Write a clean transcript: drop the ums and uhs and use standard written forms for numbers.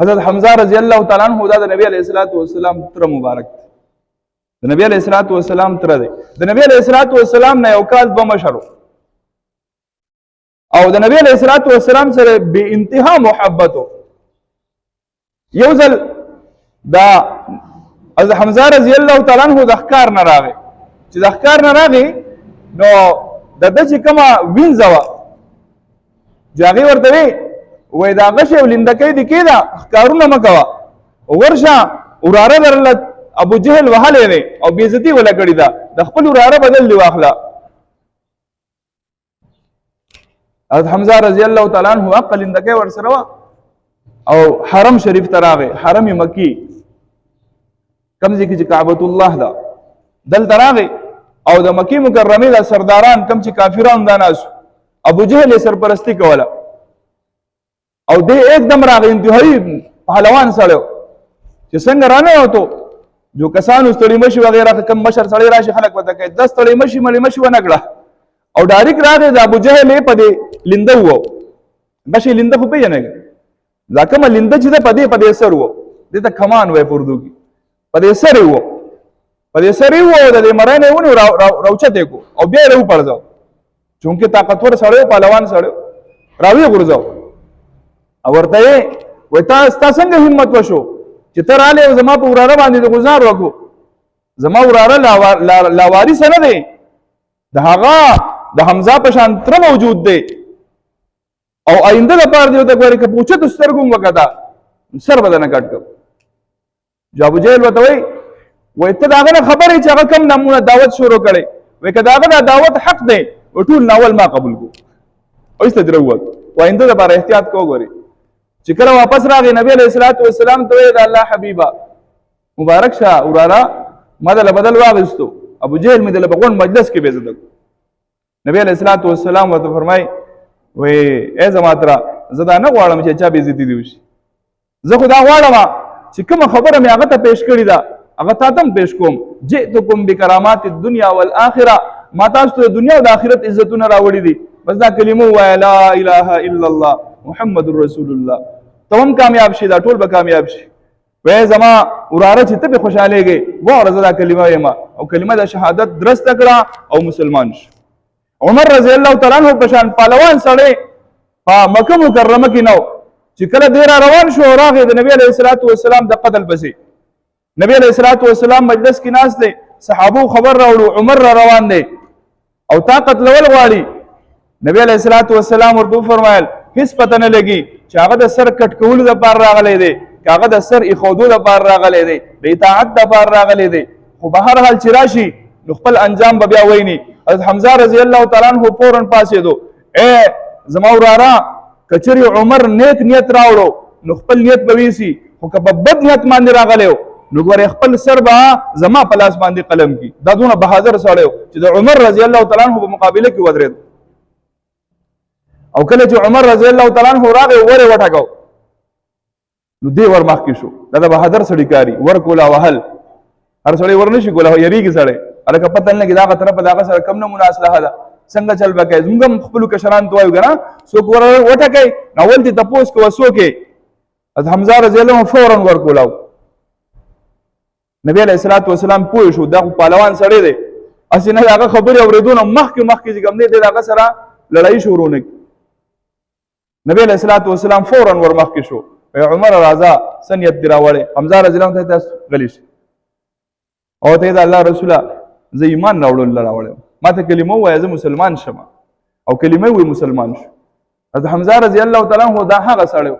حضرت حمزه رضی الله تعالی عنہ دا د نبی علیہ الصلوۃ والسلام تر مبارک د نبی علیہ الصلوۃ والسلام تر دی د نبی علیہ الصلوۃ والسلام نه یو کال به مشرو او د نبی علیہ الصلوۃ والسلام سره به انتها محبت یو ځل دا حضرت حمزه رضی الله تعالی عنہ د ښکار نه راغی چې د ښکار نه راغی نو د چې کومه وینځه چې هغې ورته وی وایي دا غشې او لنډکۍ دې کېده ښکارونه مه کوه ورشه وراره درله ابو جهل وهلی دی او بېعزتي وله کړې ده د خپل وراره بدل دې واخله حضرت حمزه رضی الله تعالی عنہ حق لنډکۍ ورسره وه او حرم شریف ته راغی حرم مکی کوم ځای کې چې کعبة الله ده دلته راغی او د مکی مکرمې د سرداران کم چې کافران دا ناس ابو جهل سرپرستی کوله او دې एकदम راغی انتهایی پهلوان سړی چې څنګه رانه وته جو کسانو ستړي مشي وغیرہ کم مشر سړی راشي خلک وته کوي 10 ستړي مشي مړي مشي ونه کړه او ډایرک راغی د ابو جهل په دې لنده وو بشي لنده خو پیژنې ځکه ما لنده چې په دې سر وو دې ته کمان وای په اردو کې په دې سر وو په دې سر وو د مرانه ونه راوچته کو او بیا له پړځو چونکه طاقتور سړی پهلوان سړی راوی ګرځاو او ورته وای تاسو څنګه همت وشو چې تر اله زما په وراره باندې گزار وکړو زما وراره لا وارث نه دی د هغه د حمزه په شان تر موجود دی او آینده لپاره دی ته ګوري که پوښتنه سترګم وکړه سر بدن کټ کو ابو جهل وته وای ته داغه خبرې چې هغه کم نمونه دعوت شروع کړي وای که داغه دعوت حق دی ټول ناول ما قبول کو او است دروت وآینده لپاره احتیاط کو ګوري چې کله واپس راغی نبی علیہ الصلوۃ والسلام ته وی دا الله حبیبا مبارک شه وراره مدل بدل واغستو ابو جهل مدل بغون مجلس کې بیزت نبی علیہ الصلوۃ والسلام ورته فرمای وی ای زما ترا زدا نه غواړم چې چا بیزتی دی وشي زه خدا غواړم چې کوم خبره مې هغه ته پیش کړی دا هغه تاسو پیش کوم جئتکم بکرامات الدنیا والآخرة ما تاسو ته دنیا او د آخرت عزتونه راوړي دي بس دا کلمه وای لا اله الا الله محمد رسول الله تم کامیاب شي دا ټول به کامیاب شي وای زما وراره چې ته به خوشالهږي واره زدا کلمه یما او کلمه د شهادت درست کړه او مسلمان شي عمر رضی الله تعالی عنہ په شان پهلوان سره په مکه مکرمه کې نو چې کله ډیر روان شو راغی د نبی علیہ الصلوۃ والسلام د قتل پسې نبی علیہ الصلوۃ والسلام مجلس کې ناس دي صحابو خبر راوړو عمر را روان دی او طاقت لول غواړي نبی علیہ الصلوۃ والسلام ورته فرمایل هیڅ پته نه لګي چې هغه د سر کټ کولو لپاره راغلی دی هغه د سر ایښودو لپاره راغلی دی د اطاعت لپاره راغلی دی خو به هر حال چې راشي نو خپل انجام به بیا ویني حضرت حمزه رضی الله تعالی عنہ فورا پاسېدو اے زما وراره کچری عمر نیک نیت راوړو نو خپل نیت به ویسي خو که په بد نیت باندې راغلی نو ګورې خپل سر به زما په لاس باندې قلم کی دا دونه بهادر سړی چې د عمر رضی الله تعالی عنہ په مقابله کې ودرېد او کله چې عمر رضی الله تعالی عنہ راغی وره وټاکاو نو دی ور مخکې شو دا د بهادر سړی کاری ور کولا وهل هر سړی ور نشي کولا یریږي سړی الکه پته نه کې دا طرف دا سره کم نه مناسبه ده څنګه چل بکای زموږ خپل کشران توایو کنه څوک ور وټاکای اول دې تپوس کو وسوکه از حمزه رضی الله عنه فورا ور کولاو نبی علیہ الصلوۃ والسلام پوه شو دا پهلوان سړی دی اسنه هغه خبرې اوریدونه مخکې چې کوم دی هغه سره لړۍ شروع نه نبی علیہ الصلوۃ والسلام فورا ور مخکې شو عمر راضا سنیت دراوړې حمزه رضی الله عنه ته غلیش او ته دا الله رسوله زه ایمان راوړل ما ته کلمه وایي زه مسلمان شم او کلمه وی مسلمان شو حضرت حمزه رضی الله تعالی عنہ دا هغه سړی